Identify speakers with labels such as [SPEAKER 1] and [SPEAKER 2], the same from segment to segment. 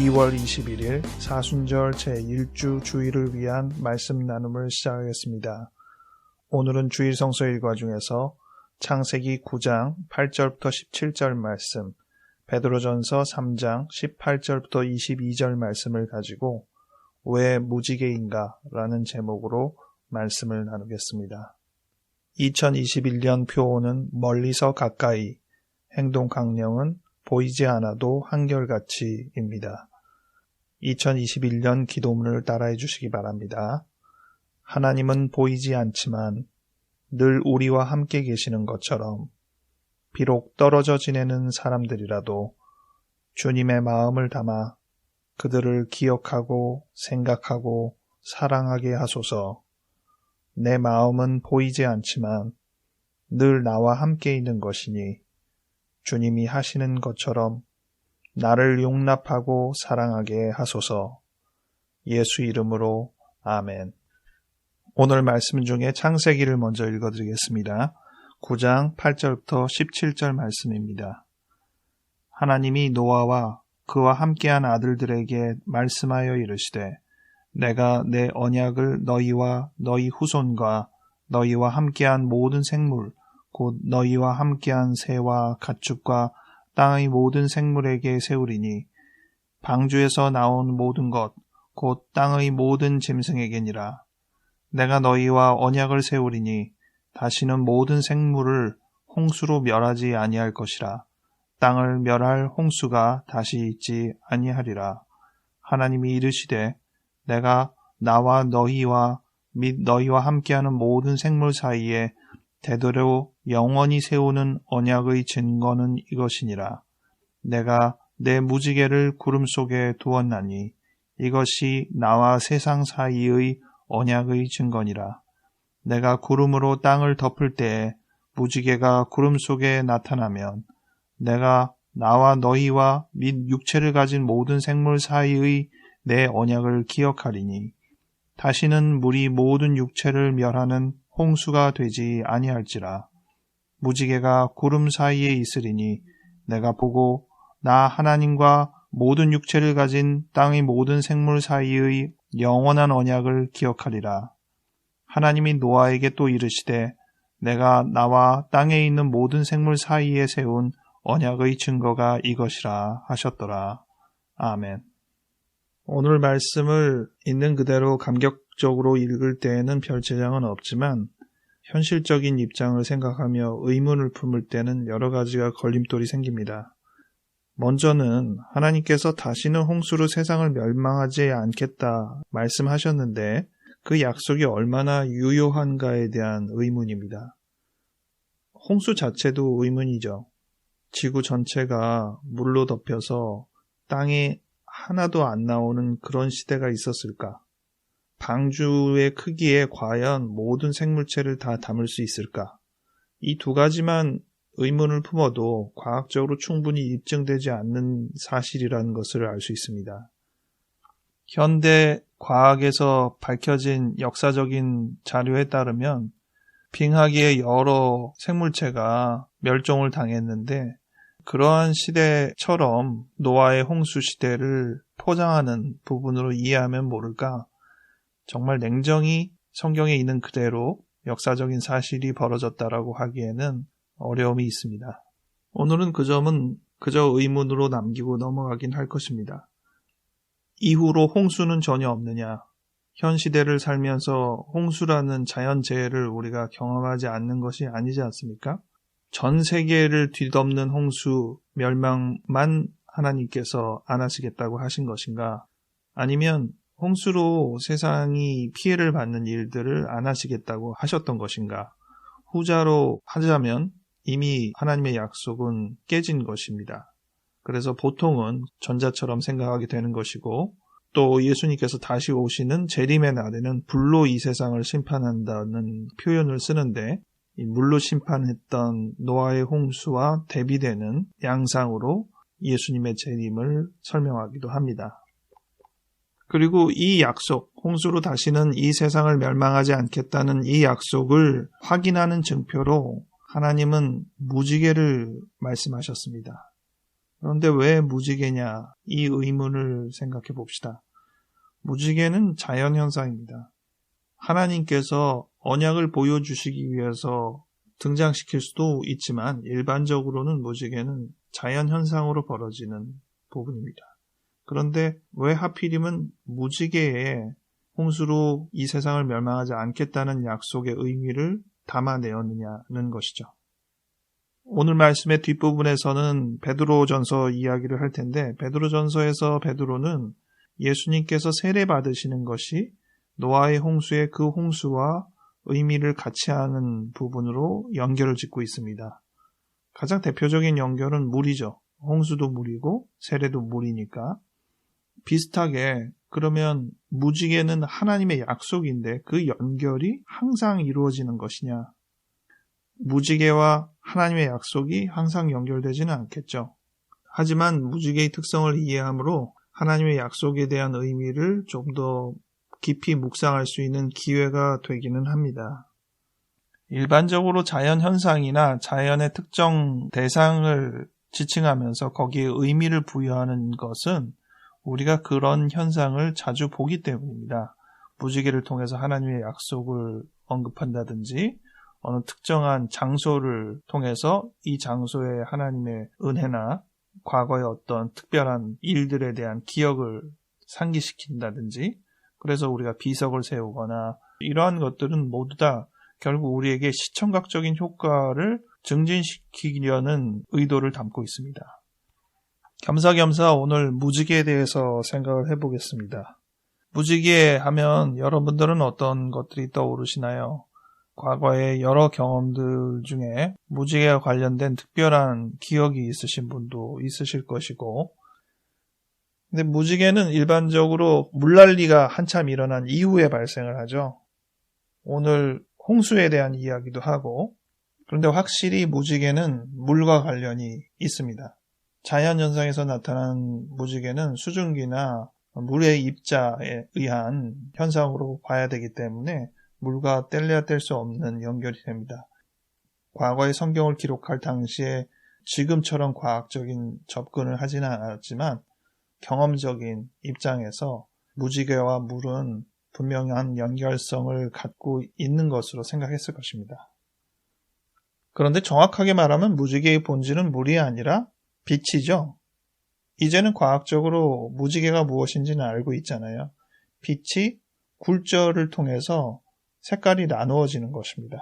[SPEAKER 1] 2월 21일 사순절 제1주 주일을 위한 말씀 나눔을 시작하겠습니다. 오늘은 주일 성서 일과 중에서 창세기 9장 8절부터 17절 말씀, 베드로전서 3장 18절부터 22절 말씀을 가지고 왜 무지개인가? 라는 제목으로 말씀을 나누겠습니다. 2021년 표오는 멀리서 가까이, 행동 강령은 보이지 않아도 한결같이입니다. 2021년 기도문을 따라해 주시기 바랍니다. 하나님은 보이지 않지만 늘 우리와 함께 계시는 것처럼 비록 떨어져 지내는 사람들이라도 주님의 마음을 담아 그들을 기억하고 생각하고 사랑하게 하소서. 내 마음은 보이지 않지만 늘 나와 함께 있는 것이니 주님이 하시는 것처럼 나를 용납하고 사랑하게 하소서. 예수 이름으로 아멘. 오늘 말씀 중에 창세기를 먼저 읽어드리겠습니다. 9장 8절부터 17절 말씀입니다. 하나님이 노아와 그와 함께한 아들들에게 말씀하여 이르시되 내가 내 언약을 너희와 너희 후손과 너희와 함께한 모든 생물 곧 너희와 함께한 새와 가축과 땅의 모든 생물에게 세우리니 방주에서 나온 모든 것 곧 땅의 모든 짐승에게니라. 내가 너희와 언약을 세우리니 다시는 모든 생물을 홍수로 멸하지 아니할 것이라. 땅을 멸할 홍수가 다시 있지 아니하리라. 하나님이 이르시되 내가 나와 너희와 및 너희와 함께하는 모든 생물 사이에 대대로 영원히 세우는 언약의 증거는 이것이니라. 내가 내 무지개를 구름 속에 두었나니 이것이 나와 세상 사이의 언약의 증거니라. 내가 구름으로 땅을 덮을 때에 무지개가 구름 속에 나타나면 내가 나와 너희와 및 육체를 가진 모든 생물 사이의 내 언약을 기억하리니 다시는 물이 모든 육체를 멸하는 홍수가 되지 아니할지라. 무지개가 구름 사이에 있으리니 내가 보고 나 하나님과 모든 육체를 가진 땅의 모든 생물 사이의 영원한 언약을 기억하리라. 하나님이 노아에게 또 이르시되 내가 나와 땅에 있는 모든 생물 사이에 세운 언약의 증거가 이것이라 하셨더라. 아멘. 오늘 말씀을 있는 그대로 감격적으로 읽을 때에는 별 제장은 없지만 현실적인 입장을 생각하며 의문을 품을 때는 여러 가지가 걸림돌이 생깁니다. 먼저는 하나님께서 다시는 홍수로 세상을 멸망하지 않겠다 말씀하셨는데 그 약속이 얼마나 유효한가에 대한 의문입니다. 홍수 자체도 의문이죠. 지구 전체가 물로 덮여서 땅에 하나도 안 나오는 그런 시대가 있었을까? 방주의 크기에 과연 모든 생물체를 다 담을 수 있을까? 이 두 가지만 의문을 품어도 과학적으로 충분히 입증되지 않는 사실이라는 것을 알 수 있습니다. 현대 과학에서 밝혀진 역사적인 자료에 따르면 빙하기의 여러 생물체가 멸종을 당했는데 그러한 시대처럼 노아의 홍수 시대를 포장하는 부분으로 이해하면 모를까? 정말 냉정히 성경에 있는 그대로 역사적인 사실이 벌어졌다라고 하기에는 어려움이 있습니다. 오늘은 그 점은 그저 의문으로 남기고 넘어가긴 할 것입니다. 이후로 홍수는 전혀 없느냐? 현 시대를 살면서 홍수라는 자연재해를 우리가 경험하지 않는 것이 아니지 않습니까? 전 세계를 뒤덮는 홍수, 멸망만 하나님께서 안 하시겠다고 하신 것인가? 아니면 홍수로 세상이 피해를 받는 일들을 안 하시겠다고 하셨던 것인가? 후자로 하자면 이미 하나님의 약속은 깨진 것입니다. 그래서 보통은 전자처럼 생각하게 되는 것이고 또 예수님께서 다시 오시는 재림의 날에는 불로 이 세상을 심판한다는 표현을 쓰는데 이 물로 심판했던 노아의 홍수와 대비되는 양상으로 예수님의 재림을 설명하기도 합니다. 그리고 이 약속, 홍수로 다시는 이 세상을 멸망하지 않겠다는 이 약속을 확인하는 증표로 하나님은 무지개를 말씀하셨습니다. 그런데 왜 무지개냐? 이 의문을 생각해 봅시다. 무지개는 자연현상입니다. 하나님께서 언약을 보여주시기 위해서 등장시킬 수도 있지만 일반적으로는 무지개는 자연현상으로 벌어지는 부분입니다. 그런데 왜 하필이면 무지개에 홍수로 이 세상을 멸망하지 않겠다는 약속의 의미를 담아내었느냐는 것이죠. 오늘 말씀의 뒷부분에서는 베드로전서 이야기를 할 텐데 베드로전서에서 베드로는 예수님께서 세례받으시는 것이 노아의 홍수의 그 홍수와 의미를 같이 하는 부분으로 연결을 짓고 있습니다. 가장 대표적인 연결은 물이죠. 홍수도 물이고 세례도 물이니까. 비슷하게 그러면 무지개는 하나님의 약속인데 그 연결이 항상 이루어지는 것이냐? 무지개와 하나님의 약속이 항상 연결되지는 않겠죠. 하지만 무지개의 특성을 이해함으로 하나님의 약속에 대한 의미를 좀 더 깊이 묵상할 수 있는 기회가 되기는 합니다. 일반적으로 자연현상이나 자연의 특정 대상을 지칭하면서 거기에 의미를 부여하는 것은 우리가 그런 현상을 자주 보기 때문입니다. 무지개를 통해서 하나님의 약속을 언급한다든지 어느 특정한 장소를 통해서 이 장소에 하나님의 은혜나 과거의 어떤 특별한 일들에 대한 기억을 상기시킨다든지 그래서 우리가 비석을 세우거나 이러한 것들은 모두 다 결국 우리에게 시청각적인 효과를 증진시키려는 의도를 담고 있습니다. 겸사겸사 오늘 무지개에 대해서 생각을 해보겠습니다. 무지개 하면 여러분들은 어떤 것들이 떠오르시나요? 과거의 여러 경험들 중에 무지개와 관련된 특별한 기억이 있으신 분도 있으실 것이고 근데 무지개는 일반적으로 물난리가 한참 일어난 이후에 발생을 하죠. 오늘 홍수에 대한 이야기도 하고 그런데 확실히 무지개는 물과 관련이 있습니다. 자연현상에서 나타난 무지개는 수증기나 물의 입자에 의한 현상으로 봐야 되기 때문에 물과 뗄래야 뗄 수 없는 연결이 됩니다. 과거의 성경을 기록할 당시에 지금처럼 과학적인 접근을 하지는 않았지만 경험적인 입장에서 무지개와 물은 분명한 연결성을 갖고 있는 것으로 생각했을 것입니다. 그런데 정확하게 말하면 무지개의 본질은 물이 아니라 빛이죠. 이제는 과학적으로 무지개가 무엇인지는 알고 있잖아요. 빛이 굴절을 통해서 색깔이 나누어지는 것입니다.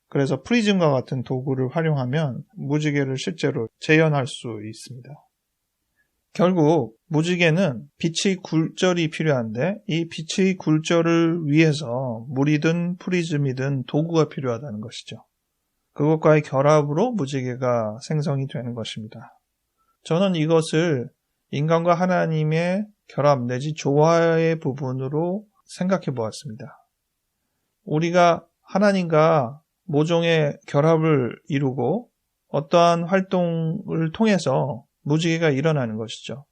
[SPEAKER 1] 그래서 프리즘과 같은 도구를 활용하면 무지개를 실제로 재현할 수 있습니다. 결국 무지개는 빛의 굴절이 필요한데 이 빛의 굴절을 위해서 물이든 프리즘이든 도구가 필요하다는 것이죠. 그것과의 결합으로 무지개가 생성이 되는 것입니다. 저는 이것을 인간과 하나님의 결합 내지 조화의 부분으로 생각해 보았습니다. 우리가 하나님과 모종의 결합을 이루고 어떠한 활동을 통해서 무지개가 일어나는 것이죠.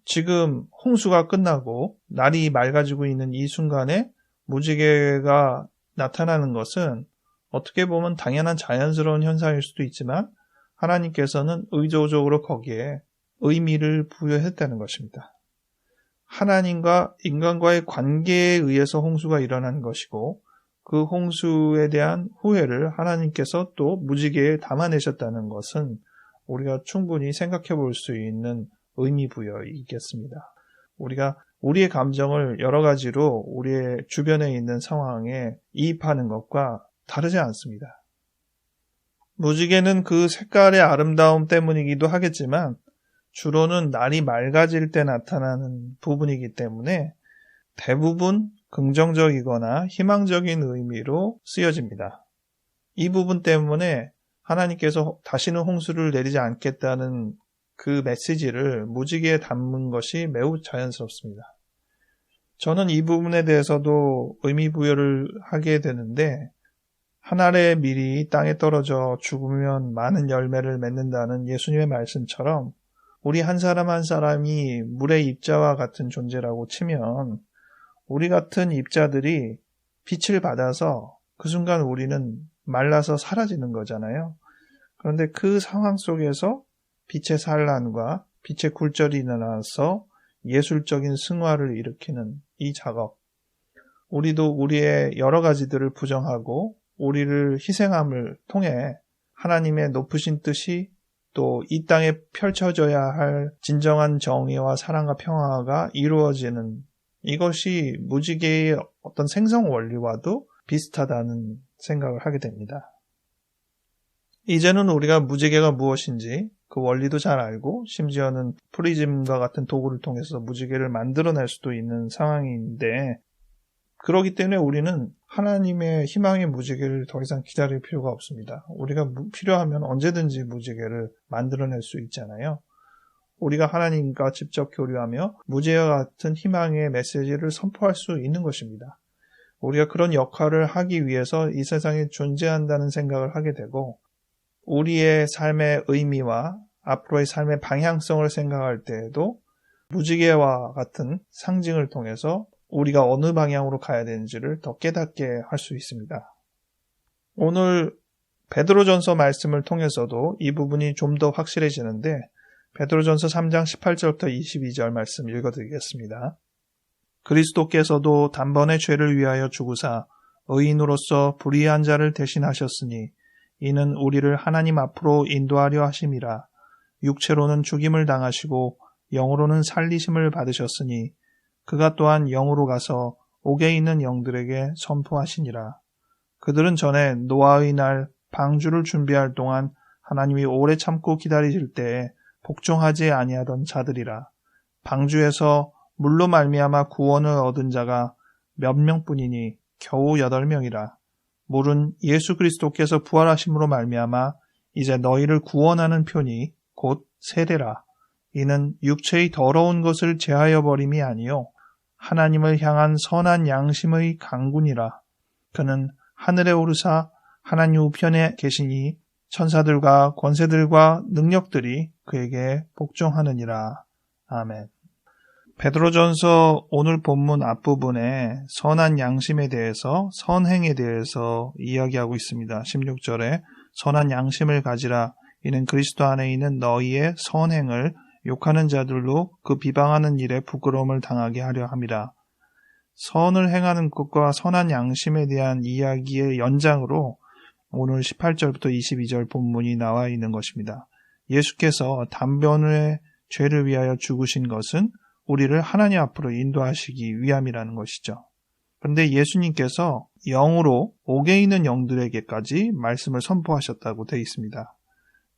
[SPEAKER 1] 지금 홍수가 끝나고 날이 맑아지고 있는 이 순간에 무지개가 나타나는 것은 어떻게 보면 당연한 자연스러운 현상일 수도 있지만 하나님께서는 의도적으로 거기에 의미를 부여했다는 것입니다. 하나님과 인간과의 관계에 의해서 홍수가 일어나는 것이고 그 홍수에 대한 후회를 하나님께서 또 무지개에 담아내셨다는 것은 우리가 충분히 생각해 볼 수 있는 의미 부여이겠습니다. 우리가 우리의 감정을 여러 가지로 우리의 주변에 있는 상황에 이입하는 것과 다르지 않습니다. 무지개는 그 색깔의 아름다움 때문이기도 하겠지만 주로는 날이 맑아질 때 나타나는 부분이기 때문에 대부분 긍정적이거나 희망적인 의미로 쓰여집니다. 이 부분 때문에 하나님께서 다시는 홍수를 내리지 않겠다는 그 메시지를 무지개에 담은 것이 매우 자연스럽습니다. 저는 이 부분에 대해서도 의미 부여를 하게 되는데 한 알의 밀이 땅에 떨어져 죽으면 많은 열매를 맺는다는 예수님의 말씀처럼 우리 한 사람 한 사람이 물의 입자와 같은 존재라고 치면 우리 같은 입자들이 빛을 받아서 그 순간 우리는 말라서 사라지는 거잖아요. 그런데 그 상황 속에서 빛의 산란과 빛의 굴절이 일어나서 예술적인 승화를 일으키는 이 작업. 우리도 우리의 여러 가지들을 부정하고 우리를 희생함을 통해 하나님의 높으신 뜻이 또 이 땅에 펼쳐져야 할 진정한 정의와 사랑과 평화가 이루어지는 이것이 무지개의 어떤 생성 원리와도 비슷하다는 생각을 하게 됩니다. 이제는 우리가 무지개가 무엇인지 그 원리도 잘 알고 심지어는 프리즘과 같은 도구를 통해서 무지개를 만들어낼 수도 있는 상황인데 그렇기 때문에 우리는 하나님의 희망의 무지개를 더 이상 기다릴 필요가 없습니다. 우리가 필요하면 언제든지 무지개를 만들어낼 수 있잖아요. 우리가 하나님과 직접 교류하며 무지개와 같은 희망의 메시지를 선포할 수 있는 것입니다. 우리가 그런 역할을 하기 위해서 이 세상에 존재한다는 생각을 하게 되고 우리의 삶의 의미와 앞으로의 삶의 방향성을 생각할 때에도 무지개와 같은 상징을 통해서 우리가 어느 방향으로 가야 되는지를 더 깨닫게 할 수 있습니다. 오늘 베드로전서 말씀을 통해서도 이 부분이 좀 더 확실해지는데 베드로전서 3장 18절부터 22절 말씀 읽어드리겠습니다. 그리스도께서도 단번에 죄를 위하여 죽으사 의인으로서 불의한 자를 대신하셨으니 이는 우리를 하나님 앞으로 인도하려 하심이라. 육체로는 죽임을 당하시고 영으로는 살리심을 받으셨으니 그가 또한 영으로 가서 옥에 있는 영들에게 선포하시니라. 그들은 전에 노아의 날 방주를 준비할 동안 하나님이 오래 참고 기다리실 때에 복종하지 아니하던 자들이라. 방주에서 물로 말미암아 구원을 얻은 자가 몇 명뿐이니 겨우 8명이라. 물은 예수 그리스도께서 부활하심으로 말미암아 이제 너희를 구원하는 표니 곧 세례라. 이는 육체의 더러운 것을 제하여 버림이 아니요 하나님을 향한 선한 양심의 강군이라. 그는 하늘에 오르사 하나님 우편에 계시니 천사들과 권세들과 능력들이 그에게 복종하느니라. 아멘. 베드로전서 오늘 본문 앞부분에 선한 양심에 대해서 선행에 대해서 이야기하고 있습니다. 16절에 선한 양심을 가지라. 이는 그리스도 안에 있는 너희의 선행을 욕하는 자들로 그 비방하는 일에 부끄러움을 당하게 하려 함이라. 선을 행하는 것과 선한 양심에 대한 이야기의 연장으로 오늘 18절부터 22절 본문이 나와 있는 것입니다. 예수께서 단번에 죄를 위하여 죽으신 것은 우리를 하나님 앞으로 인도하시기 위함이라는 것이죠. 그런데 예수님께서 영으로 옥에 있는 영들에게까지 말씀을 선포하셨다고 되어 있습니다.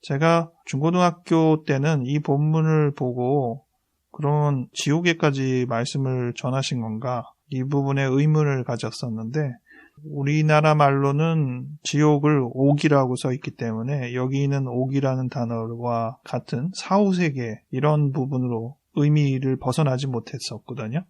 [SPEAKER 1] 제가 중고등학교 때는 이 본문을 보고 그런 지옥에까지 말씀을 전하신 건가 이 부분에 의문을 가졌었는데 우리나라 말로는 지옥을 옥이라고 써 있기 때문에 여기 있는 옥이라는 단어와 같은 사후세계 이런 부분으로 의미를 벗어나지 못했었거든요.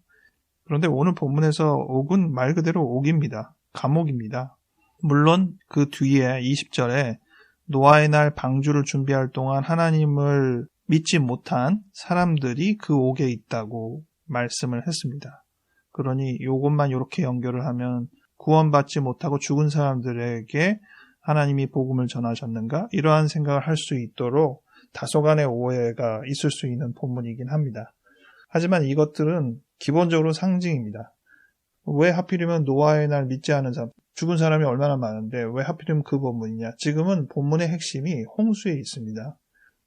[SPEAKER 1] 그런데 오늘 본문에서 옥은 말 그대로 옥입니다. 감옥입니다. 물론 그 뒤에 20절에 노아의 날 방주를 준비할 동안 하나님을 믿지 못한 사람들이 그 옥에 있다고 말씀을 했습니다. 그러니 이것만 이렇게 연결을 하면 구원받지 못하고 죽은 사람들에게 하나님이 복음을 전하셨는가? 이러한 생각을 할 수 있도록 다소간의 오해가 있을 수 있는 본문이긴 합니다. 하지만 이것들은 기본적으로 상징입니다. 왜 하필이면 노아의 날 믿지 않은 사람, 죽은 사람이 얼마나 많은데 왜 하필이면 그 본문이냐? 지금은 본문의 핵심이 홍수에 있습니다.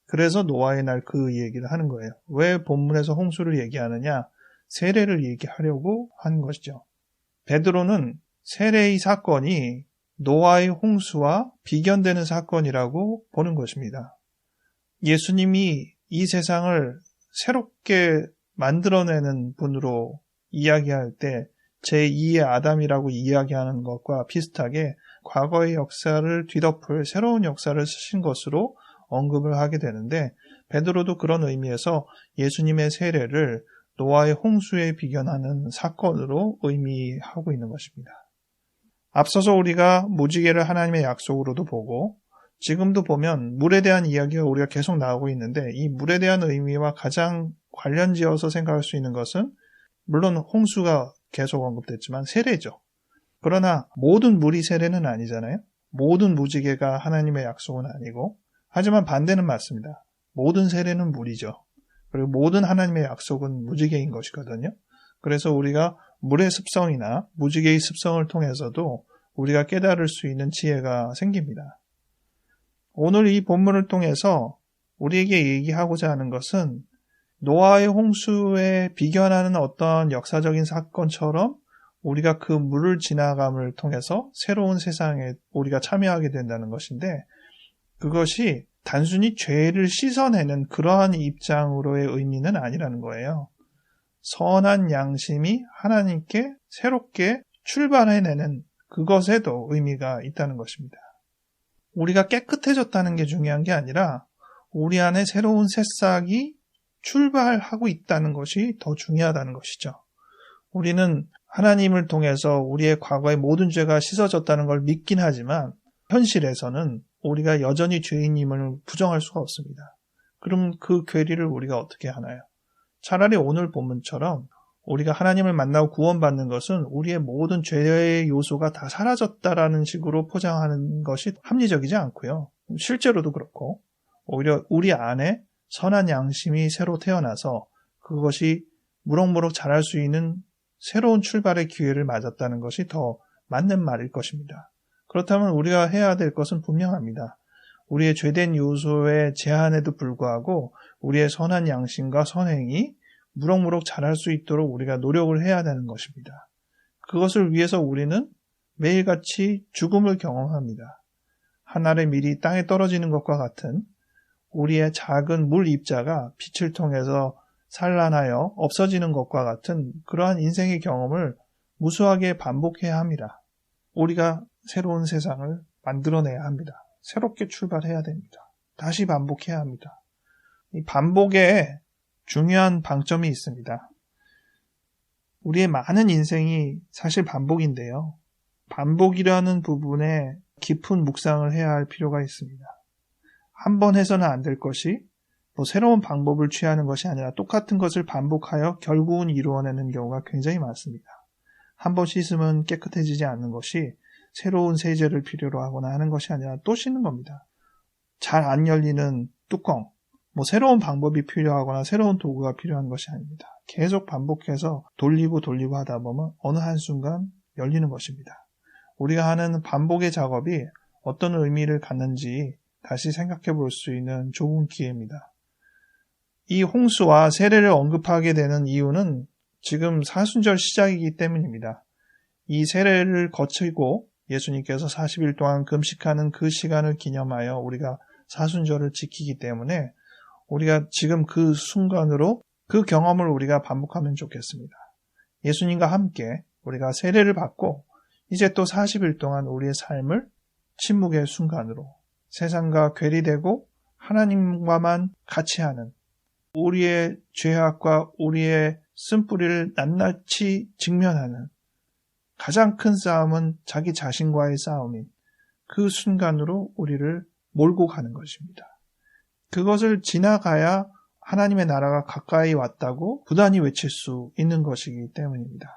[SPEAKER 1] 그래서 노아의 날 그 얘기를 하는 거예요. 왜 본문에서 홍수를 얘기하느냐? 세례를 얘기하려고 한 것이죠. 베드로는 세례의 사건이 노아의 홍수와 비견되는 사건이라고 보는 것입니다. 예수님이 이 세상을 새롭게 만들어내는 분으로 이야기할 때 제2의 아담이라고 이야기하는 것과 비슷하게 과거의 역사를 뒤덮을 새로운 역사를 쓰신 것으로 언급을 하게 되는데 베드로도 그런 의미에서 예수님의 세례를 노아의 홍수에 비견하는 사건으로 의미하고 있는 것입니다. 앞서서 우리가 무지개를 하나님의 약속으로도 보고 지금도 보면 물에 대한 이야기가 우리가 계속 나오고 있는데 이 물에 대한 의미와 가장 관련지어서 생각할 수 있는 것은 물론 홍수가 계속 언급됐지만 세례죠. 그러나 모든 물이 세례는 아니잖아요. 모든 무지개가 하나님의 약속은 아니고 하지만 반대는 맞습니다. 모든 세례는 물이죠. 그리고 모든 하나님의 약속은 무지개인 것이거든요. 그래서 우리가 물의 습성이나 무지개의 습성을 통해서도 우리가 깨달을 수 있는 지혜가 생깁니다. 오늘 이 본문을 통해서 우리에게 얘기하고자 하는 것은 노아의 홍수에 비견하는 어떤 역사적인 사건처럼 우리가 그 물을 지나감을 통해서 새로운 세상에 우리가 참여하게 된다는 것인데, 그것이 단순히 죄를 씻어내는 그러한 입장으로의 의미는 아니라는 거예요. 선한 양심이 하나님께 새롭게 출발해내는 그것에도 의미가 있다는 것입니다. 우리가 깨끗해졌다는 게 중요한 게 아니라 우리 안에 새로운 새싹이 출발하고 있다는 것이 더 중요하다는 것이죠. 우리는 하나님을 통해서 우리의 과거의 모든 죄가 씻어졌다는 걸 믿긴 하지만 현실에서는 우리가 여전히 죄인임을 부정할 수가 없습니다. 그럼 그 괴리를 우리가 어떻게 하나요? 차라리 오늘 본문처럼 우리가 하나님을 만나고 구원받는 것은 우리의 모든 죄의 요소가 다 사라졌다라는 식으로 포장하는 것이 합리적이지 않고요. 실제로도 그렇고 오히려 우리 안에 선한 양심이 새로 태어나서 그것이 무럭무럭 자랄 수 있는 새로운 출발의 기회를 맞았다는 것이 더 맞는 말일 것입니다. 그렇다면 우리가 해야 될 것은 분명합니다. 우리의 죄된 요소의 제한에도 불구하고 우리의 선한 양심과 선행이 무럭무럭 자랄 수 있도록 우리가 노력을 해야 되는 것입니다. 그것을 위해서 우리는 매일같이 죽음을 경험합니다. 한 알의 밀이 땅에 떨어지는 것과 같은 우리의 작은 물 입자가 빛을 통해서 산란하여 없어지는 것과 같은 그러한 인생의 경험을 무수하게 반복해야 합니다. 우리가 새로운 세상을 만들어내야 합니다. 새롭게 출발해야 됩니다. 다시 반복해야 합니다. 이 반복에 중요한 방점이 있습니다. 우리의 많은 인생이 사실 반복인데요. 반복이라는 부분에 깊은 묵상을 해야 할 필요가 있습니다. 한 번 해서는 안 될 것이 새로운 방법을 취하는 것이 아니라 똑같은 것을 반복하여 결국은 이루어내는 경우가 굉장히 많습니다. 한 번 씻으면 깨끗해지지 않는 것이 새로운 세제를 필요로 하거나 하는 것이 아니라 또 씻는 겁니다. 잘 안 열리는 뚜껑, 새로운 방법이 필요하거나 새로운 도구가 필요한 것이 아닙니다. 계속 반복해서 돌리고 하다 보면 어느 한순간 열리는 것입니다. 우리가 하는 반복의 작업이 어떤 의미를 갖는지 다시 생각해 볼 수 있는 좋은 기회입니다. 이 홍수와 세례를 언급하게 되는 이유는 지금 사순절 시작이기 때문입니다. 이 세례를 거치고 예수님께서 40일 동안 금식하는 그 시간을 기념하여 우리가 사순절을 지키기 때문에 우리가 지금 그 순간으로 그 경험을 우리가 반복하면 좋겠습니다. 예수님과 함께 우리가 세례를 받고 이제 또 40일 동안 우리의 삶을 침묵의 순간으로 세상과 괴리되고 하나님과만 같이 하는 우리의 죄악과 우리의 쓴뿌리를 낱낱이 직면하는 가장 큰 싸움은 자기 자신과의 싸움인 그 순간으로 우리를 몰고 가는 것입니다. 그것을 지나가야 하나님의 나라가 가까이 왔다고 부단히 외칠 수 있는 것이기 때문입니다.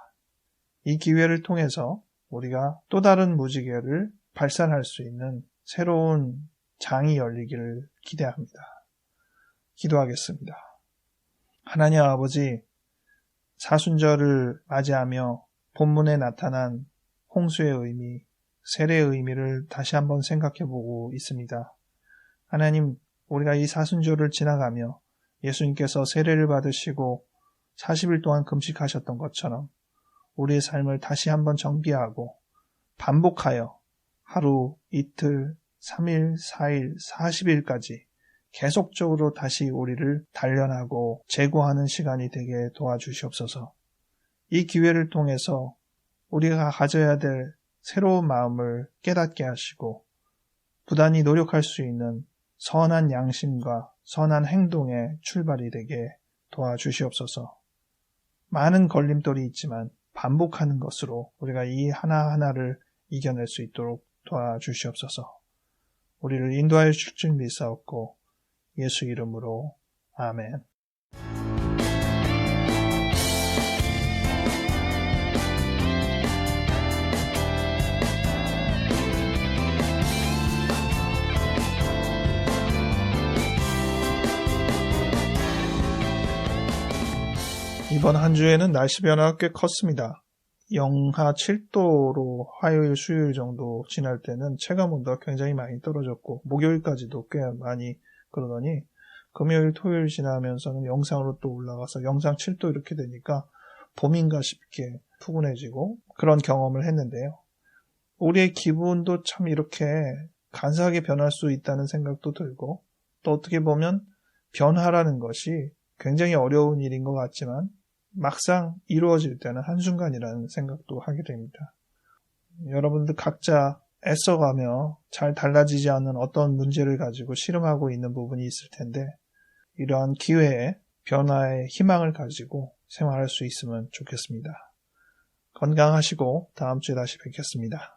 [SPEAKER 1] 이 기회를 통해서 우리가 또 다른 무지개를 발산할 수 있는 새로운 장이 열리기를 기대합니다. 기도하겠습니다. 하나님 아버지, 사순절을 맞이하며 본문에 나타난 홍수의 의미, 세례의 의미를 다시 한번 생각해보고 있습니다. 하나님, 우리가 이 사순절을 지나가며 예수님께서 세례를 받으시고 40일 동안 금식하셨던 것처럼 우리의 삶을 다시 한번 정비하고 반복하여 하루, 이틀, 3일, 4일, 40일까지 계속적으로 다시 우리를 단련하고 재고하는 시간이 되게 도와주시옵소서. 이 기회를 통해서 우리가 가져야 될 새로운 마음을 깨닫게 하시고 부단히 노력할 수 있는 선한 양심과 선한 행동의 출발이 되게 도와주시옵소서. 많은 걸림돌이 있지만 반복하는 것으로 우리가 이 하나하나를 이겨낼 수 있도록 도와주시옵소서. 우리를 인도하여 주실 줄 믿사옵고 예수 이름으로 아멘. 이번 한 주에는 날씨 변화가 꽤 컸습니다. 영하 7도로 화요일, 수요일 정도 지날 때는 체감온도가 굉장히 많이 떨어졌고 목요일까지도 꽤 많이 그러더니 금요일, 토요일 지나면서는 영상으로 또 올라가서 영상 7도 이렇게 되니까 봄인가 싶게 푸근해지고 그런 경험을 했는데요. 우리의 기분도 참 이렇게 간사하게 변할 수 있다는 생각도 들고 또 어떻게 보면 변화라는 것이 굉장히 어려운 일인 것 같지만 막상 이루어질 때는 한순간이라는 생각도 하게 됩니다. 여러분들 각자 애써가며 잘 달라지지 않는 어떤 문제를 가지고 씨름하고 있는 부분이 있을 텐데 이러한 기회에 변화의 희망을 가지고 생활할 수 있으면 좋겠습니다. 건강하시고 다음 주에 다시 뵙겠습니다.